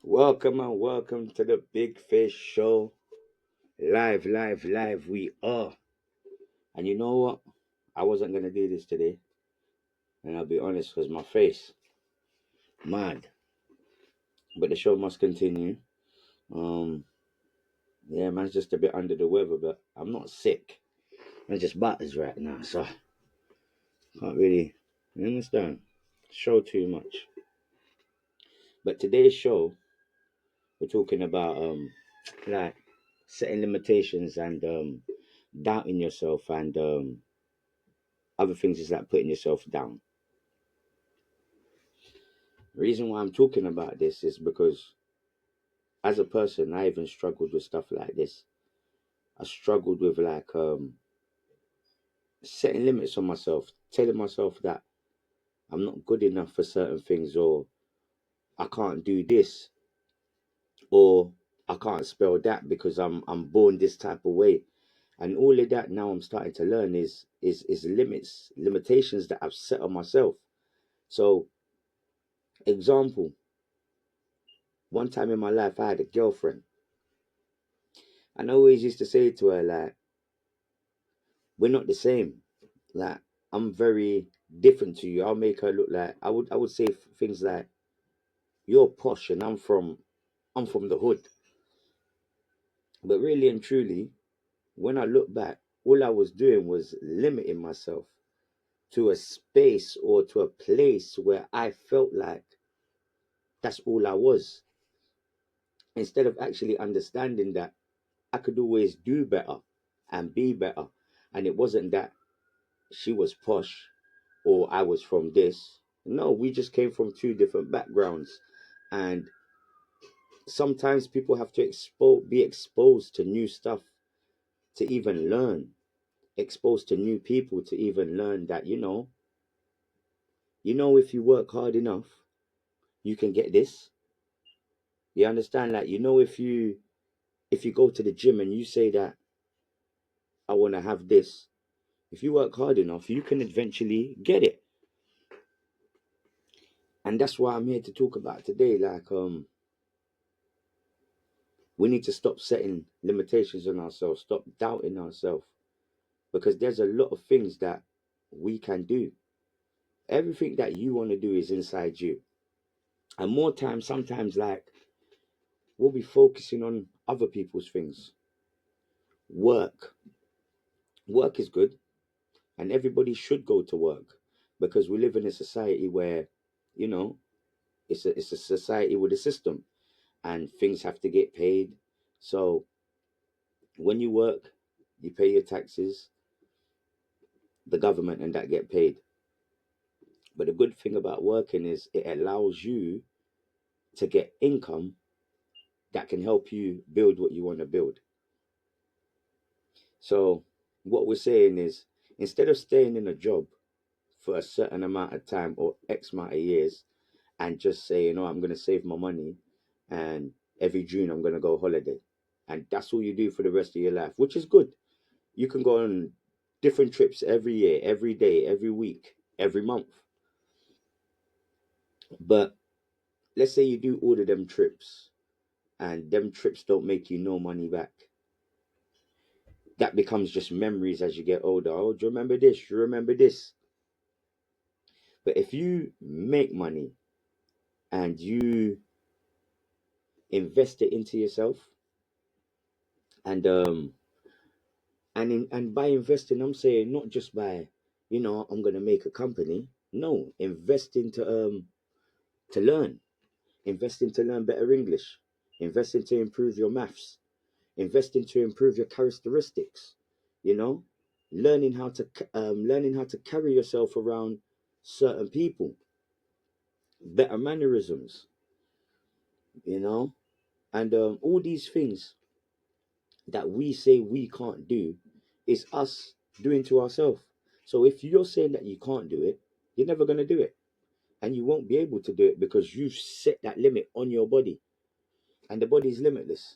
Welcome and welcome to the Big Fish Show. Live, live, live, we are. And you know what? I wasn't going to do this today. And I'll be honest, because my face, mad. But the show must continue. Um, yeah, man's just a bit under the weather, but I'm not sick. I'm just butters right now, so can't really, you understand, show too much. But today's show, we're talking about like setting limitations and doubting yourself and other things is like putting yourself down. The reason why I'm talking about this is because as a person, I even struggled with stuff like this. I struggled with like setting limits on myself, telling myself that I'm not good enough for certain things, or I can't do this, or I can't spell that because I'm born this type of way. And all of that now I'm starting to learn is limitations that I've set on myself. So, example, one time in my life I had a girlfriend, and I always used to say to her like, we're not the same. Like, I'm very different to you. I'll make her look like I would say things like, you're posh and I'm from the hood. But really and truly, when I look back, all I was doing was limiting myself to a space or to a place where I felt like that's all I was. Instead of actually understanding that I could always do better and be better. And it wasn't that she was posh or I was from this. No, we just came from two different backgrounds. And sometimes people have to be exposed to new stuff to even learn, exposed to new people to even learn that, if you work hard enough, you can get this. You understand? Like, if you go to the gym and you say that I want to have this, if you work hard enough, you can eventually get it. And that's why I'm here to talk about today. Like, we need to stop setting limitations on ourselves, stop doubting ourselves, because there's a lot of things that we can do. Everything that you want to do is inside you. And more times, sometimes, like, we'll be focusing on other people's things. Work. Work is good, and everybody should go to work because we live in a society where, you know, it's a society with a system and things have to get paid. So when you work, you pay your taxes, the government, and that get paid. But the good thing about working is it allows you to get income that can help you build what you want to build. So what we're saying is, instead of staying in a job for a certain amount of time or X amount of years and just saying, oh, I'm going to save my money and every June I'm going to go holiday. And that's all you do for the rest of your life, which is good. You can go on different trips every year, every day, every week, every month. But let's say you do all of them trips and them trips don't make you no money back. That becomes just memories as you get older. Oh, do you remember this? Do you remember this? But if you make money and you invest it into yourself, and by investing, I'm saying not just by, I'm gonna make a company. No, investing to learn, investing to learn better English, investing to improve your maths, investing to improve your characteristics, you know, learning how to carry yourself around certain people, better mannerisms, you know, and all these things that we say we can't do is us doing to ourselves. So if you're saying that you can't do it, you're never going to do it. And you won't be able to do it because you've set that limit on your body. And the body is limitless.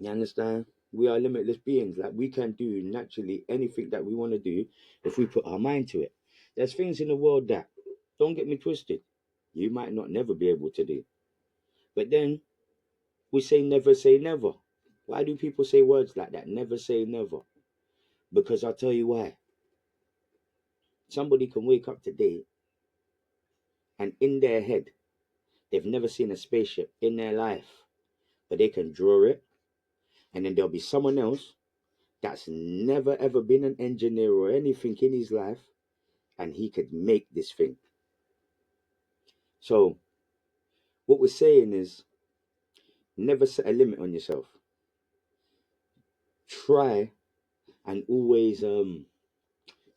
You understand? We are limitless beings. Like, we can do naturally anything that we want to do if we put our mind to it. There's things in the world that, don't get me twisted, you might not never be able to do. But then we say never say never. Why do people say words like that? Never say never. Because I'll tell you why. Somebody can wake up today and in their head, they've never seen a spaceship in their life, but they can draw it. And then there'll be someone else that's never ever been an engineer or anything in his life, and he could make this thing. So what we're saying is never set a limit on yourself. Try and always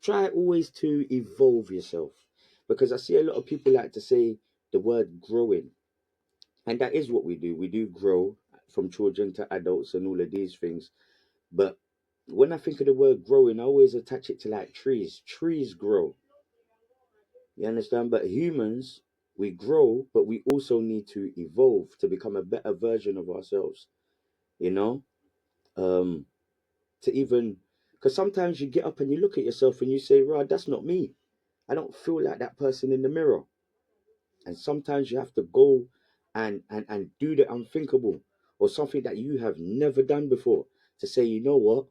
to evolve yourself, because I see a lot of people like to say the word growing, and that is what we do. We do grow from children to adults and all of these things. But when I think of the word growing, I always attach it to like trees grow, you understand? But humans, we grow, but we also need to evolve to become a better version of ourselves, you know. um to even, because sometimes you get up and you look at yourself and you say, right, that's not me. I don't feel like that person in the mirror. And sometimes you have to go and do the unthinkable, or something that you have never done before, to say, you know what,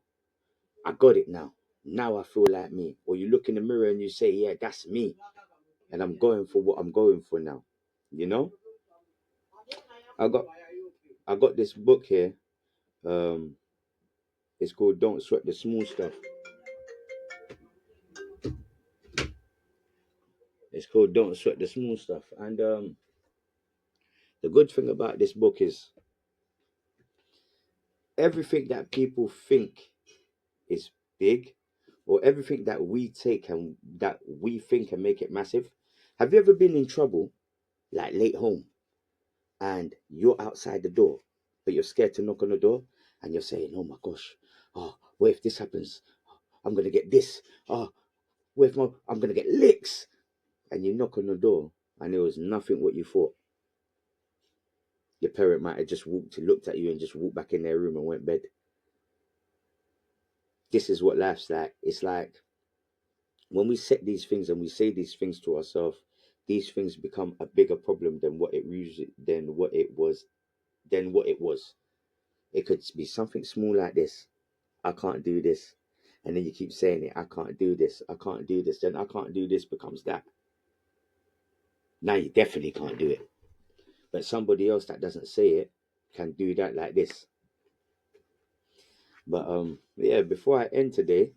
I got it now. Now I feel like me. Or you look in the mirror and you say, yeah, that's me. And I'm going for what I'm going for now. You know? I got I got this book here. Um, it's called Don't Sweat the Small Stuff. It's called Don't Sweat the Small Stuff. And the good thing about this book is everything that people think is big, or everything that we take and that we think can make it massive. Have you ever been in trouble, like late home, and you're outside the door, but you're scared to knock on the door, and you're saying, "Oh my gosh, oh, what if this happens? I'm gonna get this. Oh, what if I'm gonna get licks?" And you knock on the door, and it was nothing what you thought. Your parent might have just looked at you, and just walked back in their room and went bed. This is what life's like. It's like when we set these things and we say these things to ourselves, these things become a bigger problem than what it usually than what it was. It could be something small like this. I can't do this. And then you keep saying it, I can't do this, I can't do this. Then I can't do this becomes that. Now you definitely can't do it. But somebody else that doesn't say it can do that like this. But yeah, before I end today,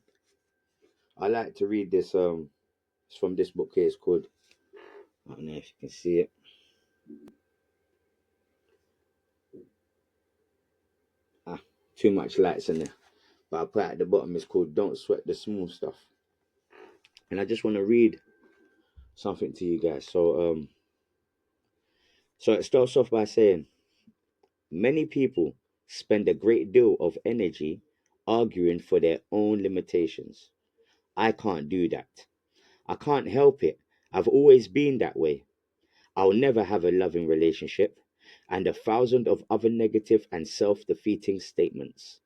I like to read this it's from this book here. It's called, I don't know if you can see it. Ah, too much lights in there. But I put at the bottom, it's called Don't Sweat the Small Stuff. And I just want to read something to you guys. So it starts off by saying, many people spend a great deal of energy arguing for their own limitations. I can't do that. I can't help it. I've always been that way. I'll never have a loving relationship, and a thousand of other negative and self defeating statements.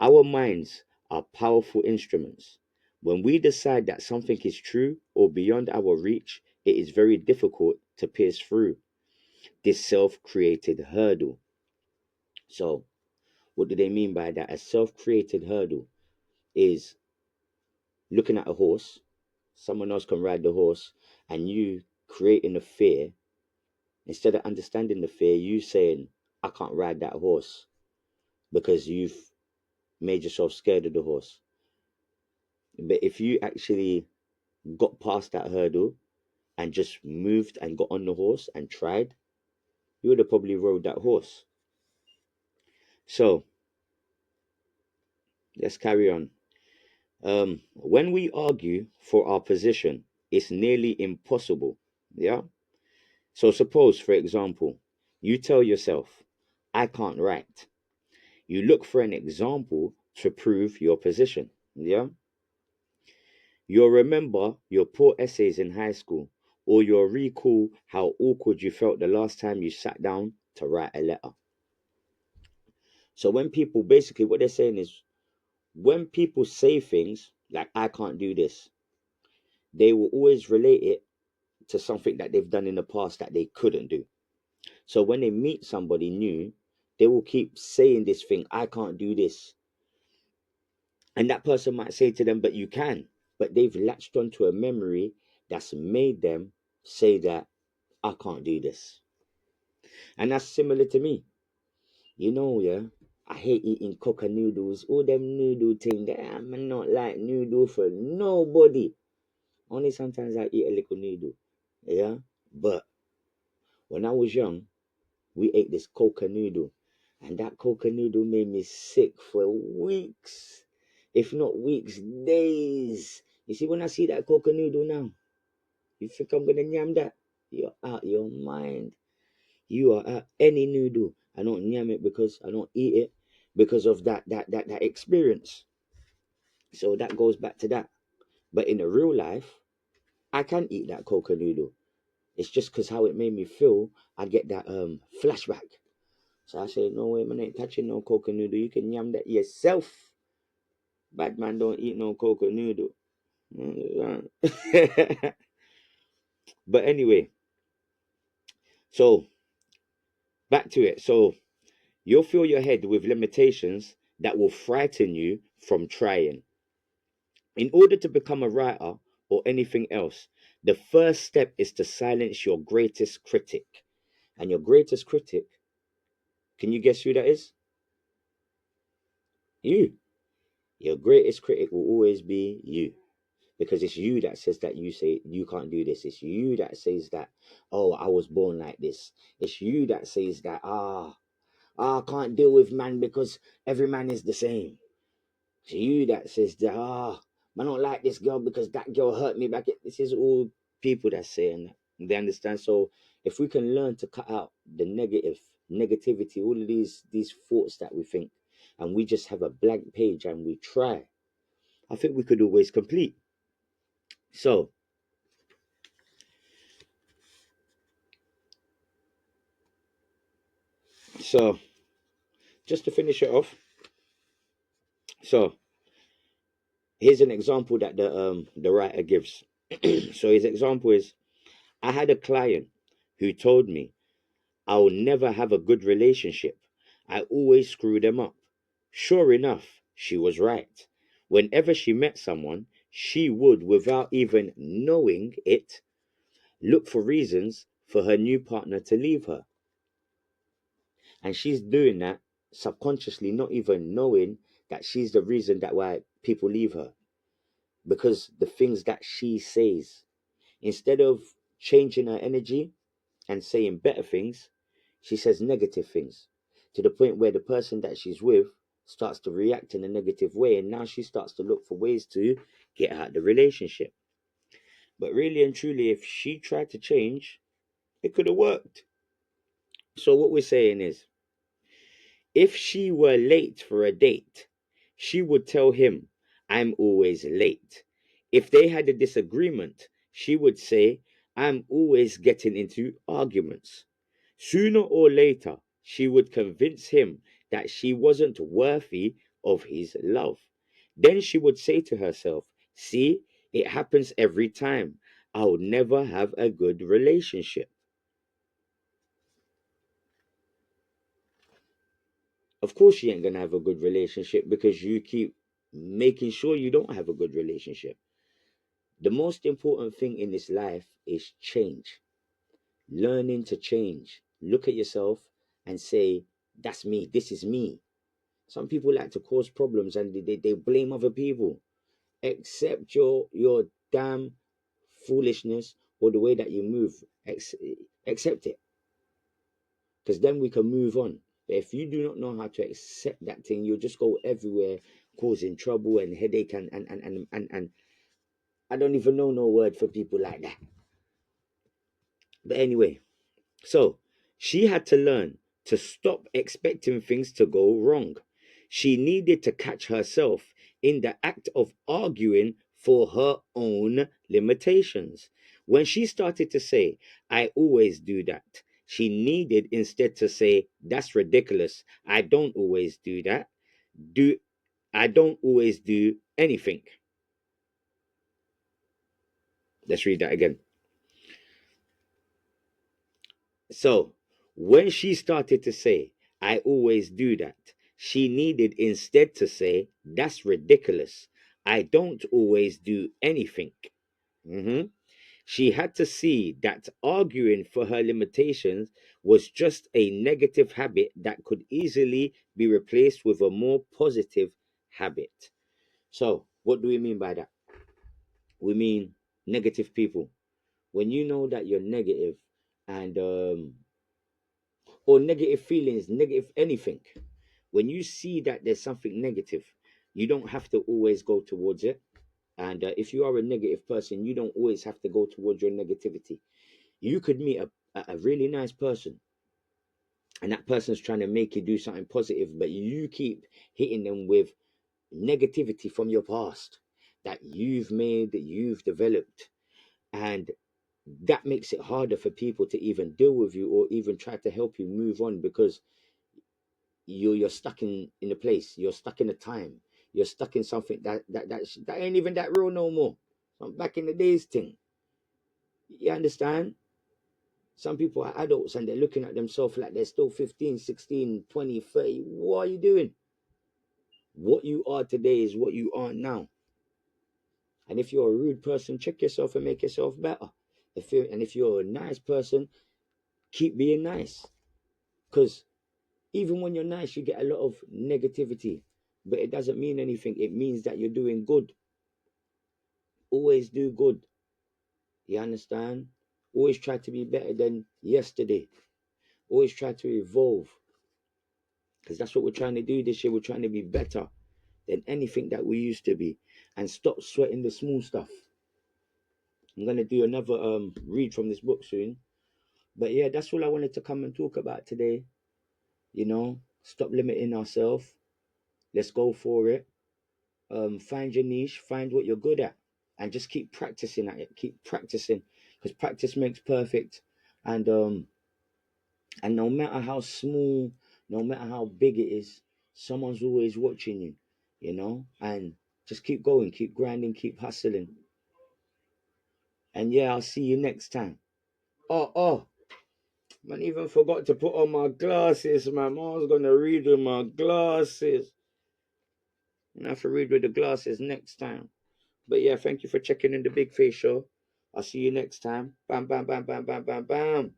Our minds are powerful instruments. When we decide that something is true or beyond our reach, it is very difficult to pierce through this self created hurdle. So, what do they mean by that? A self created hurdle is looking at a horse, someone else can ride the horse, and you creating a fear. Instead of understanding the fear, you saying, I can't ride that horse, because you've made yourself scared of the horse. But if you actually got past that hurdle and just moved and got on the horse and tried, you would have probably rode that horse. So let's carry on. When we argue for our position, it's nearly impossible. Yeah. So suppose, for example, you tell yourself, I can't write. You look for an example to prove your position. Yeah. You'll remember your poor essays in high school, or you'll recall how awkward you felt the last time you sat down to write a letter. So when people, basically what they're saying is, when people say things like I can't do this, they will always relate it to something that they've done in the past that they couldn't do. So when they meet somebody new, they will keep saying this thing, I can't do this. And that person might say to them, but you can. But they've latched onto a memory that's made them say that I can't do this. And that's similar to me. You know, yeah, I hate eating coca noodles, all them noodle thing. I'm not like noodle for nobody. Only sometimes I eat a little noodle. Yeah. But when I was young, we ate this coca noodle. And that coca noodle made me sick for weeks. If not weeks, days. You see, when I see that coca noodle now, you think I'm gonna yam that? You're out your mind. You are at any noodle. I don't yam it because I don't eat it because of that experience. So that goes back to that. But in the real life, I can eat that coca noodle. It's just because how it made me feel, I get that flashback. So I say, no way, man, ain't touching no coca noodle. You can yam that yourself. Bad man don't eat no coca noodle. But anyway, so back to it. So you'll fill your head with limitations that will frighten you from trying. In order to become a writer or anything else, the first step is to silence your greatest critic. And your greatest critic, can you guess who that is? You. Your greatest critic will always be you. Because it's you that says that you say you can't do this. It's you that says that, oh, I was born like this. It's you that says that, I can't deal with man because every man is the same. It's you that says that, I don't like this girl because that girl hurt me back. This is all people that saying that. They understand. So if we can learn to cut out the negativity, all of these thoughts that we think, and we just have a blank page and we try, I think we could always complete. So so just to finish it off, so here's an example that the writer gives. So his example is, I had a client who told me I will never have a good relationship. I always screw them up. Sure enough, she was right. Whenever she met someone, she would, without even knowing it, look for reasons for her new partner to leave her. And she's doing that subconsciously, not even knowing that she's the reason that why people leave her. Because the things that she says, instead of changing her energy and saying better things, she says negative things, to the point where the person that she's with starts to react in a negative way, and now she starts to look for ways to get out of the relationship. But really and truly, if she tried to change, it could have worked. So what we're saying is, if she were late for a date, she would tell him, I'm always late. If they had a disagreement, she would say, I'm always getting into arguments. Sooner or later, she would convince him that she wasn't worthy of his love. Then she would say to herself, see, it happens every time. I'll never have a good relationship. Of course, she ain't gonna have a good relationship because you keep making sure you don't have a good relationship. The most important thing in this life is change, learning to change. Look at yourself and say, that's me, this is me. Some people like to cause problems and they blame other people. Accept your damn foolishness or the way that you move. Accept it. Because then we can move on. But if you do not know how to accept that thing, you'll just go everywhere causing trouble and headache and I don't even know no word for people like that. But anyway, so she had to learn to stop expecting things to go wrong. She needed to catch herself in the act of arguing for her own limitations. When she started to say, I always do that, she needed instead to say, that's ridiculous. I don't always do that. Do I don't always do anything. Let's read that again. So When she started to say, I always do that, she needed instead to say, that's ridiculous. I don't always do anything. Mhm. She had to see that arguing for her limitations was just a negative habit that could easily be replaced with a more positive habit. So, what do we mean by that? We mean negative people. When you know that you're negative and or negative feelings, negative anything, when you see that there's something negative, you don't have to always go towards it. And if you are a negative person, you don't always have to go towards your negativity. You could meet a really nice person, and that person's trying to make you do something positive, but you keep hitting them with negativity from your past that you've made, that you've developed. And that makes it harder for people to even deal with you or even try to help you move on, because you're stuck in a place, you're stuck in a time, you're stuck in something that ain't even that real no more. Some back in the days thing. You understand? Some people are adults and they're looking at themselves like they're still 15, 16, 20, 30. What are you doing? What you are today is what you are now. And if you're a rude person, check yourself and make yourself better. If you're a nice person, keep being nice. Because even when you're nice, you get a lot of negativity. But it doesn't mean anything. It means that you're doing good. Always do good. You understand? Always try to be better than yesterday. Always try to evolve. Because that's what we're trying to do this year. We're trying to be better than anything that we used to be. And stop sweating the small stuff. I'm going to do another read from this book soon. But yeah, that's all I wanted to come and talk about today. You know, stop limiting ourselves. Let's go for it. Find your niche, find what you're good at, and just keep practicing at it. Keep practicing, because practice makes perfect. And and no matter how small, no matter how big it is, someone's always watching you. You know, and just keep going, keep grinding, keep hustling. And yeah, I'll see you next time. Oh, man, even forgot to put on my glasses, man. I was gonna read with my glasses. I have to read with the glasses next time. But yeah, thank you for checking in the Big Face Show. I'll see you next time. Bam, bam, bam, bam, bam, bam, bam.